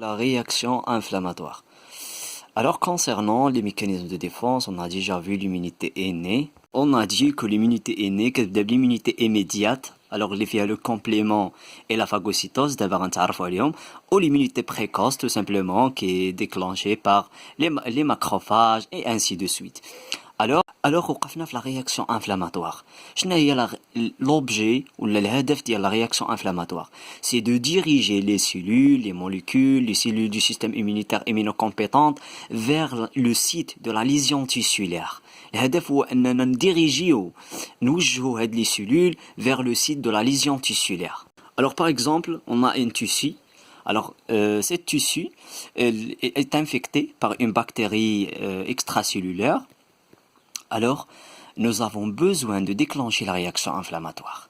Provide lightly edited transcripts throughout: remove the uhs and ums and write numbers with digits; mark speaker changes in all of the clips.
Speaker 1: La réaction inflammatoire. Alors concernant les mécanismes de défense, on a déjà vu l'immunité innée. On a dit que l'immunité innée, que l'immunité immédiate, alors il y a le complément et la phagocytose, d'abord ou l'immunité précoce tout simplement qui est déclenchée par les macrophages et ainsi de suite. Alors وقفنا في la réaction inflammatoire. شنو هي l'objet ou الهدف ديال la réaction inflammatoire? C'est de diriger les cellules, les molécules, les cellules du système immunitaire immunocompétente vers le site de la lésion tissulaire. الهدف هو أننا نوجهوا هاد les cellules vers le site de la lésion tissulaire. Alors par exemple, on a un tissu. Alors, cette tissu est infecté par une bactérie extracellulaire. Alors, nous avons besoin de déclencher la réaction inflammatoire.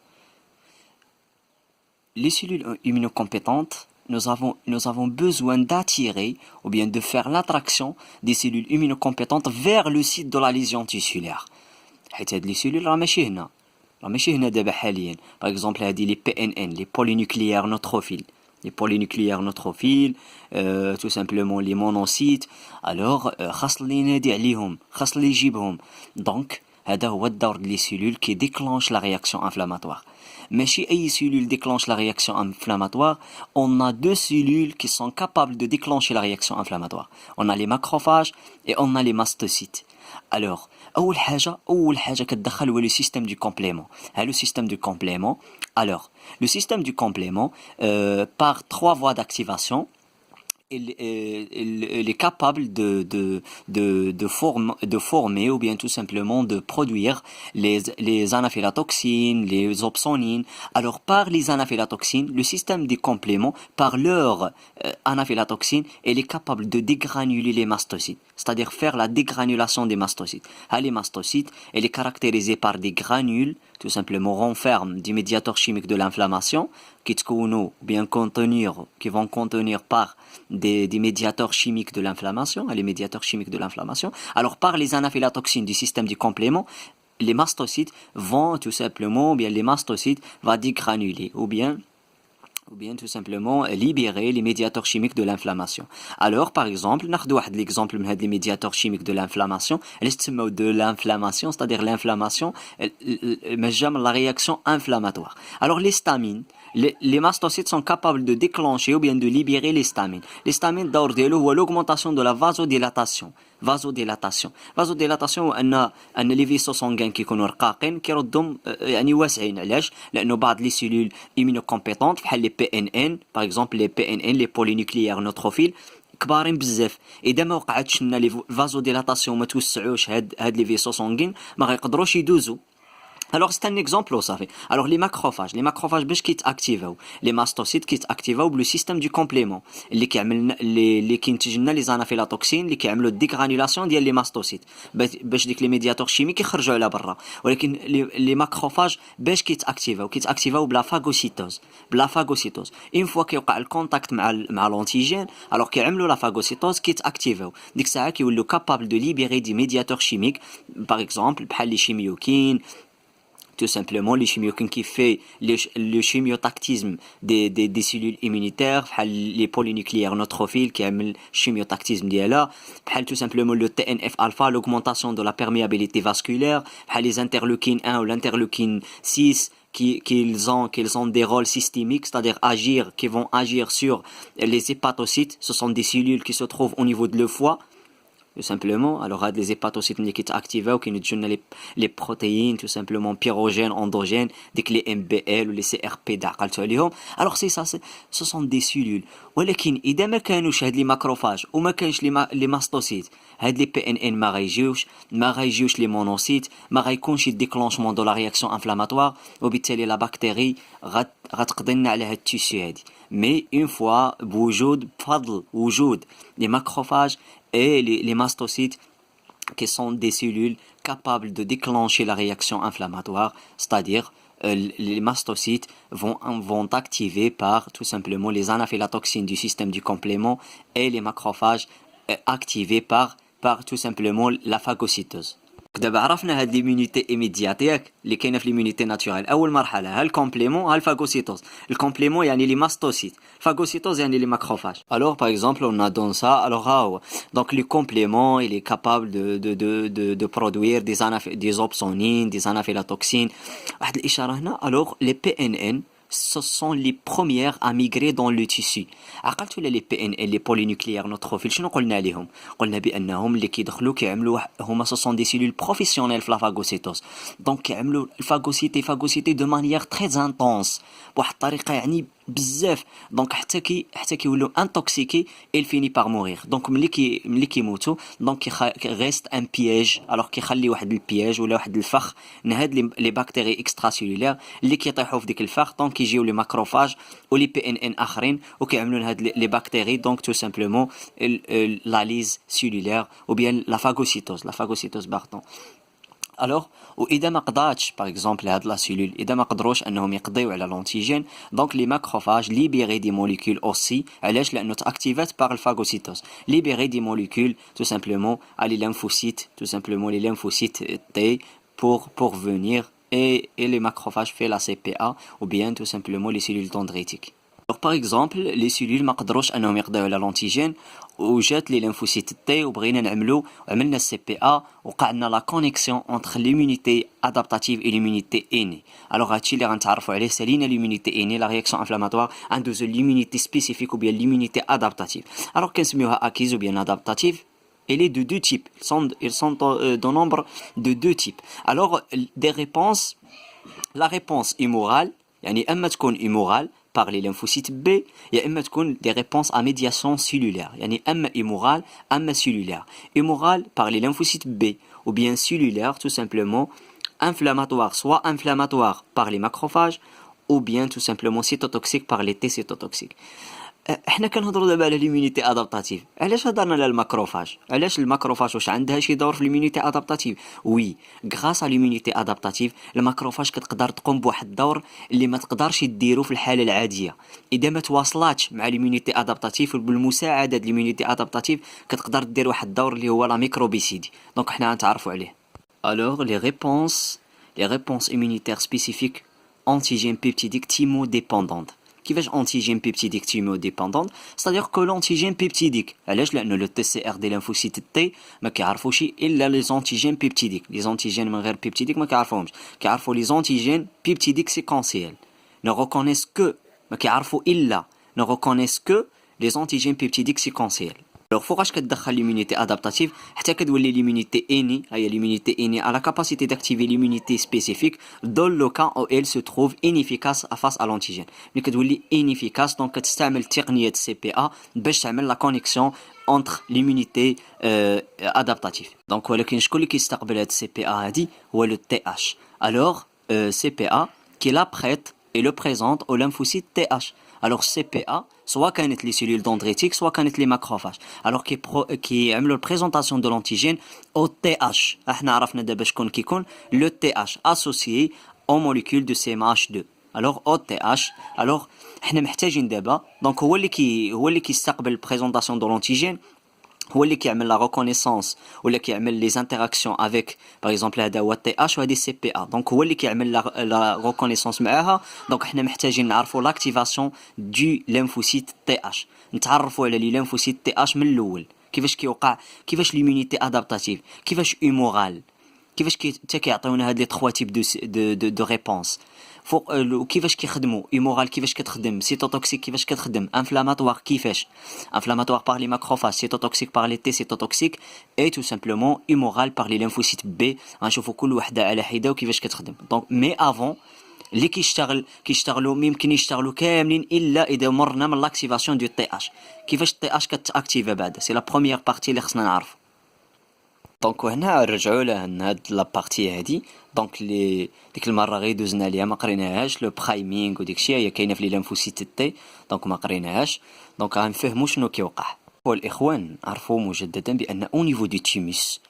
Speaker 1: Les cellules immunocompétentes, nous avons besoin d'attirer ou bien de faire l'attraction des cellules immunocompétentes vers le site de la lésion tissulaire. حيت هاد les cellules راه ماشي هنا دابا حاليا. Par exemple, هادي les PNN, les polynucléaires neutrophiles. Les polynucléaires neutrophiles, tout simplement les monocytes. Alors, خاص اللي ينادي عليهم، خاص اللي يجيبهم. Donc, هذا هو الدور les cellules qui déclenchent la réaction inflammatoire. ماشي أي cellule déclenche la réaction inflammatoire. On a deux cellules qui sont capables de déclencher la réaction inflammatoire. On a les macrophages et on a les mastocytes. Alors, أول حاجة كتدخل هو le système du complément. Le système du complément. Alors, le système du complément, par trois voies d'activation, il est capable de former ou bien tout simplement de produire les anaphylatoxines, les opsonines. Alors par les anaphylatoxines, le système des compléments, par leur anaphylatoxine, il est capable de dégranuler les mastocytes, c'est-à-dire faire la dégranulation des mastocytes. Les mastocytes, elle est caractérisée par des granules, tout simplement renferment des médiateurs chimiques de l'inflammation, qui vont contenir par des médiateurs chimiques de l'inflammation, les médiateurs chimiques de l'inflammation. Alors par les anaphylatoxines du système du complément, les mastocytes vont tout simplement, ou bien les mastocytes vont dégranuler, ou bien tout simplement libérer les médiateurs chimiques de l'inflammation. Alors par exemple, ناخذ واحد l'exemple من هاد les médiateurs chimiques de l'inflammation, de l'inflammation, c'est-à-dire l'inflammation, la réaction inflammatoire. Alors les stamines, les mastocytes sont capables de déclencher ou bien de libérer les stamines. Les stamines دور ديالو هو l'augmentation de la vasodilatation. فازوديلاتاسيون هو ان لي فيسو سونغان كيكونوا رقاقين كيردهم يعني واسعين. علاش؟ لانه بعض لي سيلول ايمينوكومبيتونت بحال لي بي ان ان باغ اكزومبل لي بي ان ان لي بولينيوكليير نوتروفيل كبارين بزاف. اذا ما وقعتش لنا لي فازوديلاتاسيون ما توسعوش هاد لي فيسو سونغين ما غيقدروش يدوزوا. Alors c'est un exemple ça fait. Alors les macrophages باش كيتاكتيفاو les mastocytes كيتاكتيفاو بلو système du complément اللي كينتج لنا لي زانافيلاتوكسين اللي كيعملوا الديغرانيلاسيون ديال لي ماستوسيت باش ديك لي ميدياتور شيميك يخرجوا على برا. ولكن لي ماكروفاج باش كيتاكتيفاو بلا فاغوسيتوز اون فوا كيوقع الكونتاكت مع لونتيجين alors كيعملوا لا فاغوسيتوز كيتاكتيفاو. ديك الساعه كيولوا كابابل دو ليبيري دي ميدياتور شيميك باغ اكزومبل بحال لي شيميوكين. Tout simplement, les chimiokines qui fait le chimiotactisme des cellules immunitaires, les polynucléaires neutrophiles qui aiment le chimiotactisme d'ILA, tout simplement le TNF-alpha, l'augmentation de la perméabilité vasculaire, les interleukines 1 ou l'interleukine 6, qu'ils ont des rôles systémiques, c'est-à-dire qui vont agir sur les hépatocytes. Ce sont des cellules qui se trouvent au niveau de le foie. Tout simplement, alors les hépatocytes qui sont activés ou qui nous donnent les protéines tout simplement pyrogènes, endogènes, dès que les MBL ou les CRP alors c'est ça, ce sont des cellules. ولكن إذا ما كانوش هاد لي ماكروفاج وما كانش لي ماستوسيت هاد لي بي ان ان ما غايجيوش لي مونوسيت ما غايكونش الديكلونشمون دو لا رياكسيون انفلاماتوار وبالتالي لا بكتيري غتقضي لنا على هاد التيسيو هادي. مي اون فوا بفضل وجود لي ماكروفاج et les mastocytes qui sont des cellules capables de déclencher la réaction inflammatoire, c'est-à-dire les mastocytes vont activer par tout simplement les anaphylatoxines du système du complément et les macrophages activés par tout simplement la phagocytose. دابا عرفنا هاد ليمونيتي ايميديات ياك اللي كاينه في ليمونيتي ناتوريل. اول مرحله ها الكومبليمون ها الفاغوسيتوز. الكومبليمون يعني لي ماستوسيت، الفاغوسيتوز يعني لي ماكروفاج. Alors par exemple on a dans ça alors ها هو donc le complément il est capable de produire des opsonines des anaphylatoxines. واحد الاشاره هنا alors les PNN ce sont les premières à migrer dans le tissu. عقلت ولا لي بي ان ال لي بولينوكليير نوتروفيل شنو قلنا عليهم؟ قلنا بانهم اللي كيدخلوا كيعملوا هما سو سون دي سيلول بروفيسيونيل في لافاغوسيتوز. دونك كيعملوا الفاغوسيتي دو مانيير تري انتونس بواحد الطريقه يعني بزاف. دونك حتى كيولوا انتوكسيكي il finit par mourir. دونك ملي كيموتوا دونك ريست ان بياج alors كيخلي واحد البياج ولا واحد الفخ لهاد لي باكتيري اكسترا سيلولير اللي كيطيحوا في ديك الفخ. دونك كيجيو لي ماكروفاج ولي بي ان ان اخرين وكيعملوا هاد لي باكتيري دونك تو سامبلومون لا ليز سيلولير ou bien la phagocytose pardon. الوغ واذا ما قدرتش باغ اكزومبل هاد لا سيلول اذا ما قدروش انهم يقضيو على لونتيجين دونك لي ماكروفاج ليبيري دي موليكول اوسي. علاش؟ لانه تاكتيفات باغ الفاغوسيتوز ليبيري دي موليكول تو سامبلومون على لي ليمفوسيت تو سامبلومون لي ليمفوسيت تي pour venir et les macrophages fait la CPA ou bien tout simplement les cellules dendritiques. Alors par exemple les cellules ما قدروش انهم يقضيو على لونتيجين وجات لي ليمفوسيت تي وبغينا نعملو عملنا السي بي ا وقعنا لا كونيكسيون انتر ليمونيتي ادابتاتيف اي ليمونيتي اني. الوغ هادشي اللي غنتعرفوا عليه سالينا ليمونيتي اني لا رياكسيون انفلاماتوار عندو زو ليمونيتي سبيسيفيك ou bien ليمونيتي ادابتاتيف. الوغ كنسميوها اكيز ou bien ادابتاتيف. Elle est de deux types, ils sont dans nombre de deux types. Alors des réponses, la réponse immorale يعني اما تكون immorale par les lymphocytes B يا اما تكون des réponses à médiation cellulaire يعني اما immorale اما cellulaire. Immorale par les lymphocytes B ou bien cellulaire tout simplement inflammatoire, soit inflammatoire par les macrophages ou bien tout simplement cytotoxique par les T cytotoxiques. احنا كنهضروا دابا على ليمونيتي ادابتاتيف. علاش هضرنا على الماكروفاج؟ علاش الماكروفاج واش عندها شي دور في ليمونيتي ادابتاتيف؟ وي غراس على ليمونيتي ادابتاتيف الماكروفاج كتقدر تقوم بواحد الدور اللي ما تقدرش يديرو في الحاله العاديه. اذا ما تواصلاتش مع ليمونيتي ادابتاتيف بالمساعده د ليمونيتي ادابتاتيف كتقدر دير واحد الدور اللي هو لا ميكروبيسيدي. دونك حنا غنتعرفوا عليه. الوغ les réponses immunitaires spécifiques antigènes peptidiques thymodépendantes. كيفاش انتيجين بيبتيديك تيمو ديبوندون؟ c'est-à-dire que l'antigène peptidique علاش؟ لانه لو تي سي ار دي ليمفوسيت تي ما كيعرفوش الا لي زونتيجين بيبتيديك. لي زونتيجين من غير بيبتيديك ما كيعرفوهمش، كيعرفوا لي زونتيجين بيبتيديك سيكونسيال ne reconnaissent que ما كيعرفوا الا ne reconnaissent que les antigènes peptidiques séquentiels. Alors فوقاش كتدخل ليمونيتي ادابتاتيف حتى كتولي ليمونيتي اني. هي ليمونيتي اني على كاباسيتي داكتيفي ليمونيتي سبيسيفيك dans le cas où elle se trouve inefficace face à l'antigène. ملي كتولي inefficace دونك كتستعمل تقنيه سي بي ا باش تعمل لا كونيكسيون entre l'immunité adaptative. Donc ولكن شكون اللي كيستقبل هاد السي بي ا هادي؟ هو لو تي اش. Alors سي بي ا qui la prête et le présente au lymphocyte TH. Alors CPA soit كانت les cellules dendritiques soit كانت les macrophages. Alors qui يعملوا البريزونطاسيون de l'antigène au TH. احنا عرفنا دابا شكون كيكون le TH associé aux molécules de CMH2. Alors au TH. Alors احنا محتاجين دابا دونك هو اللي كيستقبل البريزونطاسيون de l'antigène هو اللي كيعمل لا ريكونيسونس ولا كيعمل لي انتراكسيون افيك باغ اكزومبل هذا هو تي اش وهذه سي بي ا. دونك هو اللي كيعمل لا ريكونيسونس معاها. دونك حنا محتاجين نعرفوا لاكتيفاسيون دو ليمفوسيت تي اش. نتعرفوا على لي ليمفوسيت تي اش من الاول كيفاش كيوقع كيفاش ليمونيتي ادابتاتيف كيفاش ايمورال كيفاش حتى كيعطيونا هاد لي 3 تيب دو ريبونس فوق كيفاش كيخدموا ايمورال كيفاش كتخدم سيتوتوكسيك كيفاش كتخدم انفلاماتوار كيفاش انفلاماتوار par les macrophages سيتوتوكسيك par les T cytotoxiques et tout simplement immoral par les lymphocytes B. غنشوفوا كل وحده على حده وكيفاش كتخدم. دونك مي افون اللي كيشتغلوا ممكن يشتغلوا كاملين الا اذا مرنا من لاكتيفاسيون دو تي اش. كيفاش تي اش كتاكتيفا بعد سي لا بروميير بارتي اللي خصنا نعرف. دونك هنا نرجعوا لهاد لا بارتي هادي. دونك ديك المره غير دوزنا ليها ما قريناهاش لو برايمينغ وديكشي هي كاينه في لي ليمفوسيت تي دونك ما قريناهاش. دونك غنفهموا شنو كيوقع. والاخوان عرفوا مجددا بان او نيفو دو تيموس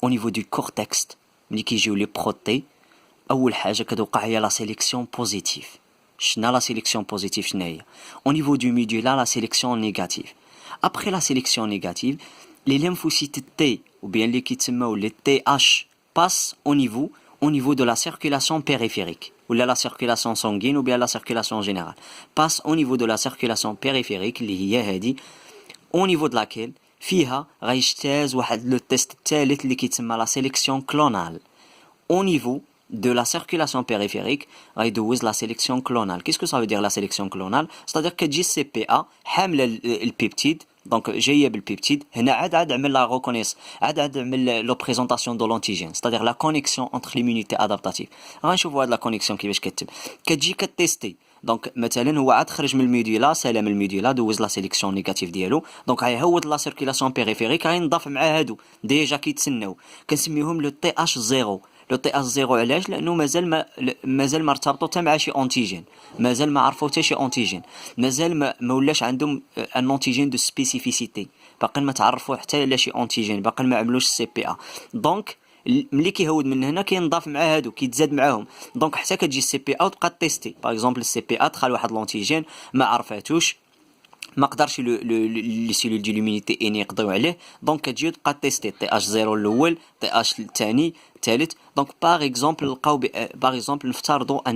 Speaker 1: او نيفو دو كورتكس ملي كيجيو لي بروتي اول حاجه كتوقع هي لا سيليكسيون بوزيتيف. شنا لا سيليكسيون بوزيتيف شنو هي؟ او نيفو دو ميدولا لا سيليكسيون نيجاتيف. ابري لا سيليكسيون نيجاتيف لي ليمفوسيت تي ou bien اللي كيتسموا لي تي اش passe au niveau de la circulation périphérique, ou la circulation sanguine, ou bien la circulation générale. Passe au niveau de la circulation périphérique, اللي هي هذه, au niveau de laquelle فيها غيجتاز واحد لو تيست الثالث اللي كيتسمى لا سيليكسيون كلونال. Au niveau de la circulation périphérique, غيدوز la sélection clonale. Qu'est-ce que ça veut dire la sélection clonale? C'est-à-dire كتجي السي بي ا حامله البيبتيد، دونك جايه بالبيبتيد، هنا عاد عمل لا ريكونيس، عاد عمل لو بريزونطاسيون دو لونتيجين، c'est-à-dire la connexion entre l'immunité adaptative. غنشوفوا هاد لا كونيكسيون كيفاش كتب. كتجي كتيستي، دونك مثلا هو عاد خرج من الميدولا، سلام الميدولا، دوز لا سيليكسيون نيجاتيف ديالو، دونك غيهود لا سيركيلاسيون بيريفيريك، غينضاف مع هادو ديجا كيتسناو، كنسميوهم لو تي اش زيرو. لو تي اش زيرو علاش؟ لانه مازال ما ارتبطوا حتى مع شي اونتيجين، مازال ما عرفوا حتى شي اونتيجين، مازال ما ولاش عندهم ان اونتيجين دو سبيسيفيسيتي، باقي ما تعرفوا حتى على شي اونتيجين، باقي ما عملوش السي بي ا. دونك ملي كيهود من هنا كينضاف مع هادو، كيتزاد معاهم، دونك حتى كتجي السي بي ا وتبقى تيستي. باغ اكزومبل السي بي ا دخل واحد لونتيجين ما عرفاتوش، ما قدرش لي سيلول ديال لومينيتي ان يقضيو عليه، دونك كتجي تبقى تيستي تي اش زيرو الاول، تي اش الثاني، الثالث. دونك باغ اكزومبل لقاو باغ اكزومبل نفترضوا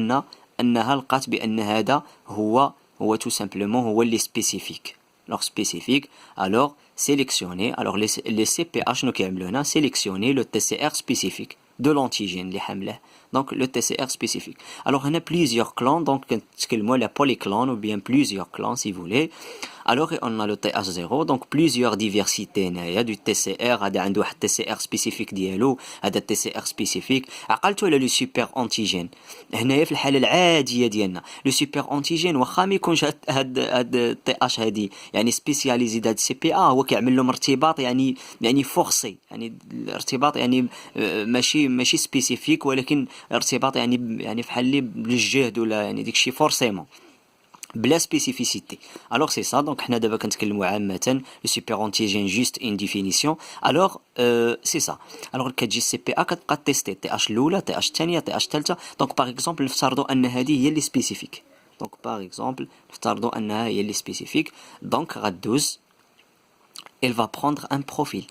Speaker 1: انها لقات بان هذا هو تو سامبلومون هو اللي سبيسيفيك. لوغ سبيسيفيك الوغ سيليكسيوني، الوغ لي سي بي ا شنو كيعملوا هنا؟ سيليكسيوني لو تي سي ار سبيسيفيك دو لونتيجين اللي حامله، دونك لو تي سي ار سبيسيفيك. الوغ هنا بليزيور كلون، دونك كنتكلموا على بوليكلون ou bien plusieurs clans si vous voulez. Alors on a le TH0, donc plusieurs diversités هنايا du TCR. هذا عنده واحد TCR spécifique ديالو، هذا TCR spécifique. عقلتوا على لو سوبر انتيجين هنايا في الحاله العاديه ديالنا، لو سوبر انتيجين واخا ما يكونش هاد تي اش هادي يعني سبيسياليزي داد سي بي ا، هو كيعمل لهم ارتباط يعني فورسي، يعني الارتباط يعني ماشي سبيسيفيك، ولكن ارتباط يعني بحال اللي بالجهد ولا يعني داكشي فورسيمون بلا سبيسيفيسيتي. الوغ سي سا، دونك حنا دابا كنتكلموا عامه لو سوبر انتيجين جوست ان ديفينيسيون. الوغ سي سا، الوغ كتجي السي بي ا كتبقى تيستي تي اش الاولى، تي اش الثانيه، تي اش الثالثه. دونك باغ اكزومبل نفترضوا ان هذه هي اللي سبيسيفيك، دونك باغ اكزومبل نفترضوا انها هي اللي سبيسيفيك، دونك غدوز elle va prendre un profil.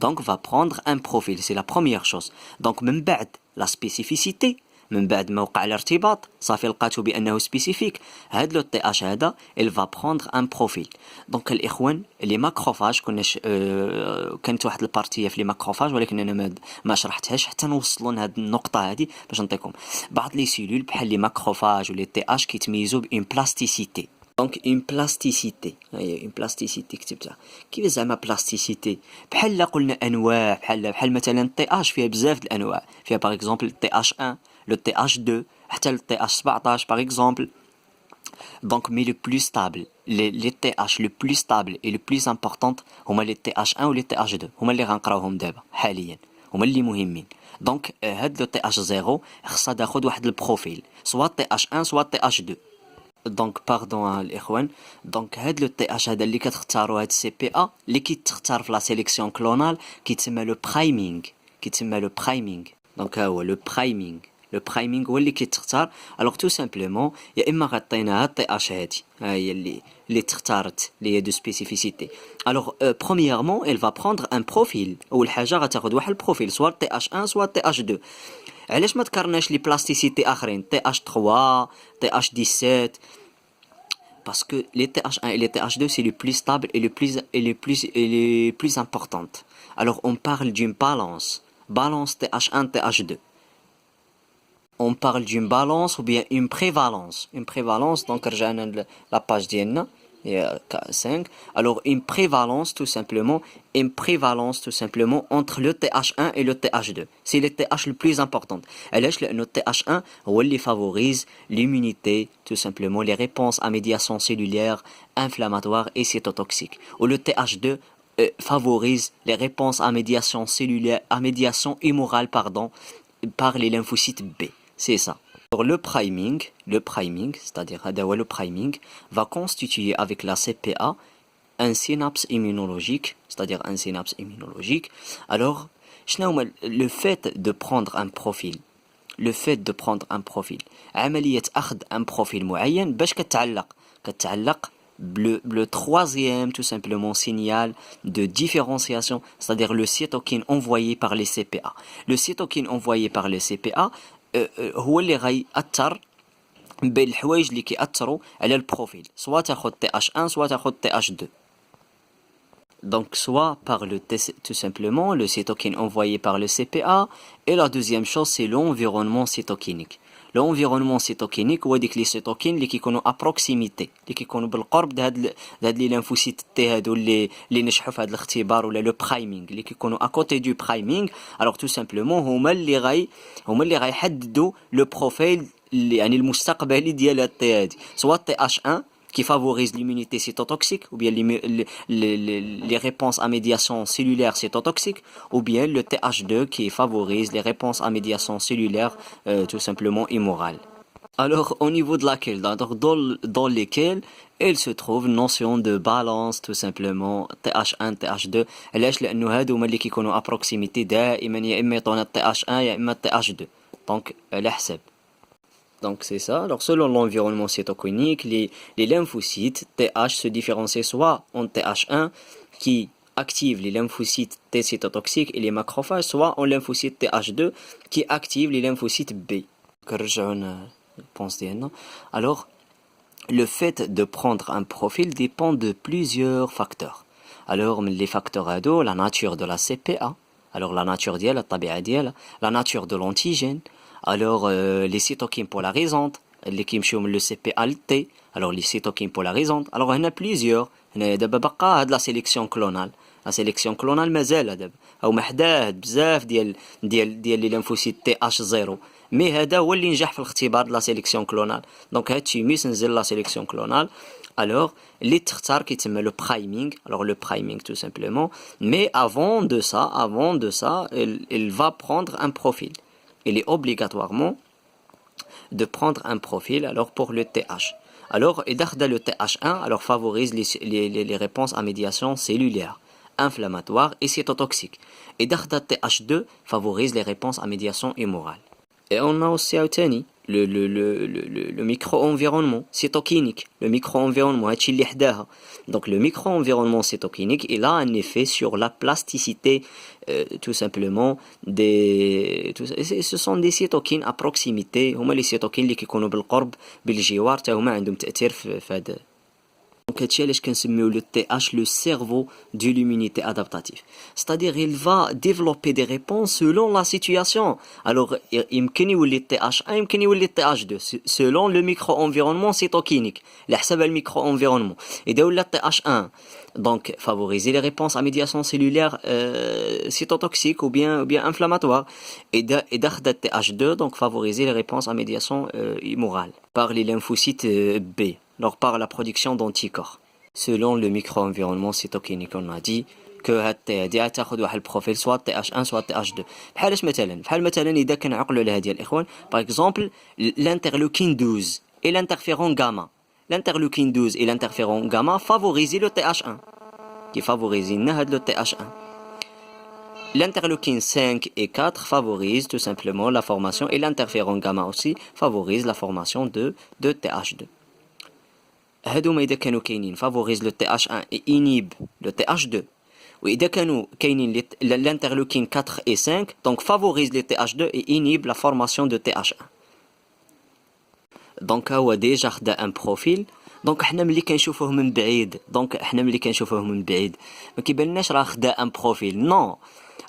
Speaker 1: Donc va prendre un profil, c'est la première chose. Donc من بعد la spécificité، من بعد ما وقع الارتباط صافي لقاتو بانه سبيسيفيك، هاد لو تي اش هذا il va prendre un profil. دونك الاخوان لي ماكروفاج كناش كانت واحد البارتيه في لي ماكروفاج، ولكن انا ما شرحتهاش حتى نوصلوا لهاد النقطه هذه باش نعطيكم بعض لي سيلول بحال لي ماكروفاج ولي تي اش كيتميزوا بان بلاستيسيتي. دونك اون بلاستيسيتي، هي اون بلاستيسيتي كتبتها. كيف زعما بلاستيسيتي؟ بحال قلنا انواع، بحال مثلا تي اش فيها بزاف د الانواع، فيها باغ اكزومبل تي اش 1، le TH2 حتى le TH17 par exemple. Donc mais le plus stable, les TH le plus stable et le plus importante هما les TH1 ou les TH2، هما اللي غنقراوهم دابا حاليا، هما اللي مهمين. دونك هاد لو TH0 خصها تاخذ واحد البروفيل، سوا TH1 سوا TH2. دونك باردون الاخوان، دونك هاد لو تي اش هذا اللي كتختاروا هاد السي بي ا اللي كيتختار في لا سيليكسيون كلونال كيتسمى لو برايمينغ، كيتسمى لو برايمينغ. دونك ها هو لو برايمينغ، لو برايمينغ هو اللي كيتختار. الوغ تو سامبلومون يا اما غطينا هاد تي اش هادي، ها هي اللي تختارت اللي هي دو سبيسيفيسيتي. الوغ برومييرمون elle va prendre un profil، اول حاجه غتاخذ واحد البروفيل سوا تي اش 1 سوا تي اش 2. علاش ما ذكرناش لي بلاستيسيتي اخرين تي اش 3 تي اش 17؟ parce que les TH1 et les TH2 c'est le plus stable et les plus importantes. Alors on parle d'une balance TH1 TH2. On parle d'une balance ou bien une prévalence. Donc رجعنا la page ديالنا 5. Alors une prévalence tout simplement entre le TH1 et le TH2. C'est le TH le plus important. علاش؟ لأنه TH1 هو اللي favorise l'immunité, tout simplement les réponses à médiation cellulaire, inflammatoire et cytotoxique. Ou le TH2 favorise les réponses à médiation cellulaire, à médiation humorale, par les lymphocytes B. C'est ça. Alors le priming, c'est-à-dire le priming, va constituer avec la CPA un synapse immunologique, c'est-à-dire un synapse immunologique. Alors, le fait de prendre un profil, عملية أخذ un profil معين باش كتعلق le troisième, tout simplement, signal de différenciation, c'est-à-dire le cytokine envoyé par les CPA. Le cytokine envoyé par les CPA هو اللي غيأثر بين الحوايج اللي كيأثروا على البروفيل، soit تاخد TH1 soit تاخد TH2. Donc soit par tout simplement le cytokine envoyé par le CPA, et la deuxième chose c'est l'environnement cytokinique. L'environnement cytokinique هو ديك لي سيتوكين اللي كيكونوا à proximité، اللي كيكونوا بالقرب د هاد لي ليمفوسيت تي هادو اللي نجحوا في هاد الاختبار، ولا لو برايمينغ اللي كيكونوا à côté du priming. alors tout simplement هما اللي غيحددوا لو بروفيل يعني المستقبلي ديال هاد تي هادي، soit TH1 qui favorise l'immunité cytotoxique, ou bien les réponses à médiation cellulaire cytotoxique, ou bien le TH2 qui favorise les réponses à médiation cellulaire tout simplement immorale. Alors au niveau de laquelle, dans lesquelles il se trouve une notion de balance tout simplement TH1 TH2. علاش؟ لأنه هادو هما اللي كيكونوا à proximité دائما، يا إما يعطونا TH1 يا إما TH2. donc على حسب. Donc c'est ça. Alors selon l'environnement cytokinique, les lymphocytes TH se différencient soit en TH1 qui active les lymphocytes T cytotoxiques et les macrophages, soit en lymphocyte TH2 qui active les lymphocytes B. Alors le fait de prendre un profil dépend de plusieurs facteurs. Alors les facteurs ado, la nature de la CPA, alors la nature ديالها الطبيعة ديالها، la nature de l'antigène. Alors les cytokines polarisantes اللي كيمشيو من le CPA ل T. alors les cytokines polarisantes. alors هنا plusieurs. هنا دابا بقى هاد la sélection clonale. la sélection clonale مازال دابا او محداه بزاف ديال لي ليمفوسيت TH0. مي هذا هو اللي نجح في الاختبار د la sélection clonale. دونك هادشي مي تنزل la sélection clonale. alors اللي تختار كيتسمى le priming. alors le priming tout simplement. mais avant de ça il va prendre un profil. il est obligatoirement de prendre un profil alors pour le TH. alors le TH1 alors favorise les réponses à médiation cellulaire, inflammatoire et cytotoxique. et le TH2 favorise les réponses à médiation immorale. et on a aussi عاوتاني le micro-environnement cytokinique. le micro-environnement هادشي اللي حداها. donc le micro-environnement cytokinique il a un effet sur la plasticité tout simplement ce sont des cytokines à proximité. هما les cytokines اللي كيكونوا بالقرب بالجوار حتى هما عندهم تأثير في هذا. donc هادشي علاش كنسميو le TH le cerveau de l'immunité adaptative. c'est-à-dire il va développer des réponses selon la situation. alors يمكن يولي TH1 يمكن يولي TH2 selon le micro-environnement cytokinique على حسب الميكرو-environnement. إذا ولا TH1 donc favoriser les réponses à médiation cellulaire cytotoxique ou bien inflammatoire. et d'Arda TH2 donc favoriser les réponses à médiation immorale par les lymphocytes B. alors par la production d'anticorps. selon le micro-environnement cytokinique on a dit que هاد تاخذ واحد البروفيل soit TH1 soit TH2. بحال مثلا إذا كنعقلوا لها ديال الإخوان par exemple l'interleukine 12 et l'interféron gamma. l'interleukine 12 et l'interféron gamma favorisent le TH1 qui favorise le TH1. L'interleukine 5 et 4 favorisent tout simplement la formation, et l'interféron gamma aussi favorise la formation de TH2. هادوما إذا كانوا كاينين favorise le TH1 et inhibe le TH2. وإذا كانوا كاينين l'interleukine 4 et 5 donc favorise le TH2 et inhibe la formation de TH1. donc هو ديجا خدا ان بروفيل. دونك حنا ملي كنشوفوه من بعيد ما كيبانلناش راه خدا ان بروفيل. نو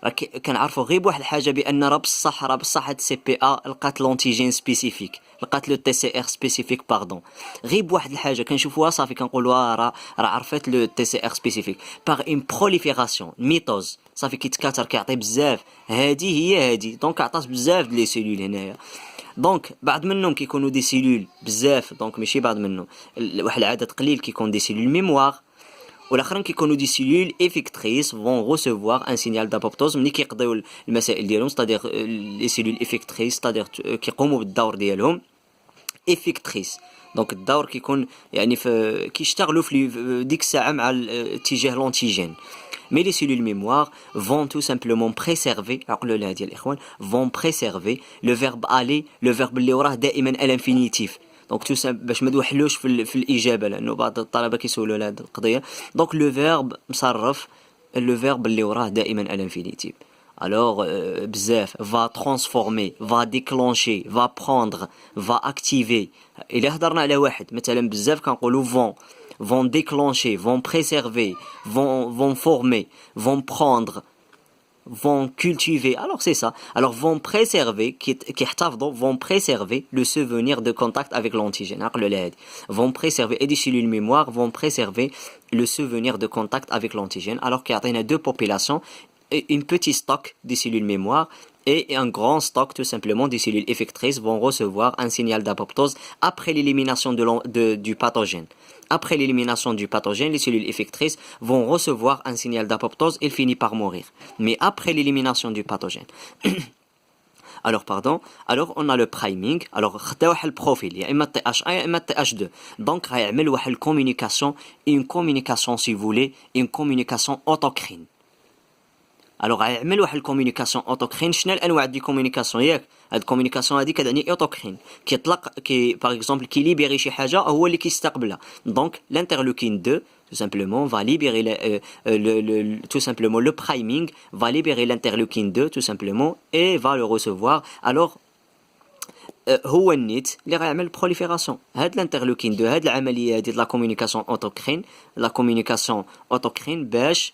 Speaker 1: راه كنعرفوا غير بواحد الحاجه بان راه بصح هاد سي بي ا لقات لونتيجين سبيسيفيك، لقات لو تي سي ار سبيسيفيك باردون. غير بواحد الحاجه كنشوفوها صافي كنقولوا راه عرفت لو تي سي ار سبيسيفيك باغ اون بروليفيراسيون ميتوز. صافي كيتكاثر كيعطي بزاف. هادي دونك عطات بزاف د لي سيلول هنايا. دونك بعض منهم كيكونوا دي سيلول بزاف، دونك ماشي بعض منهم، واحد العدد قليل كيكون دي سيلول ميموار، والاخرين كيكونوا دي سيلول افيكتريس فون ريسيفوار ان سينيال دابوبتوز ملي كيقضيو المسائل ديالهم، ستادير لي سيلول افيكتريس ستادير كيقوموا بالدور ديالهم افيكتريس. دونك الدور كيكون يعني كيشتغلوا في ديك الساعه مع اتجاه لونتيجين. Mais les cellules mémoire vont tout simplement préserver, vont préserver le verbe aller, le verbe اللي وراه دائما à l'infinitif. دونك باش ما دوحلوش في الاجابه لانه بعض الطلبه كيسولوا على هذه القضيه. دونك لو فيرب مصرف، لو فيرب اللي وراه دائما الانفينيتيف. Alors, بزاف va transformer, va déclencher, va prendre, va activer. إلا هضرنا على واحد مثلا بزاف كنقولوا vont déclencher, vont préserver, vont former, vont prendre, vont cultiver. Alors c'est ça. Alors vont préserver, vont préserver le souvenir de contact avec l'antigène. Vont préserver, et des cellules mémoire vont préserver le souvenir de contact avec l'antigène. Alors qu'il y a deux populations, une petite stock des cellules mémoire et un grand stock tout simplement des cellules effectrices vont recevoir un signal d'apoptose après l'élimination du pathogène. Après l'élimination du pathogène, les cellules effectrices vont recevoir un signal d'apoptose et finissent par mourir. Mais après l'élimination du pathogène. Alors on a le priming. Alors خدا واحد البروفيل يا اما تي اش يا اما تي اش 2. Donc غيعمل واحد الكومونيكاسيون, une communication si vous voulez, une communication autocrine. الوغ غيعمل واحد الكومونيكاسيون اوتوكرين. شنو الانواع دي كومونيكاسيون ياك؟ هاد الكومونيكاسيون هادي كتعني اوتوكرين كيطلق باغ اكزومبل كيليبيري شي حاجه هو اللي كيستقبلها. دونك لانترلوكين 2 tout simplement va libérer tout simplement le priming va libérer l'interleukine 2 tout simplement et va le recevoir. Alors هو النيت اللي غيعمل البروليفيراسيون. هاد الانترلوكين 2 هاد العمليه هادي لا كومونيكاسيون اوتوكرين باش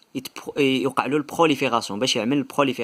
Speaker 1: يوقع له البروليفيراسيون باش يعمل البروليفيراسيون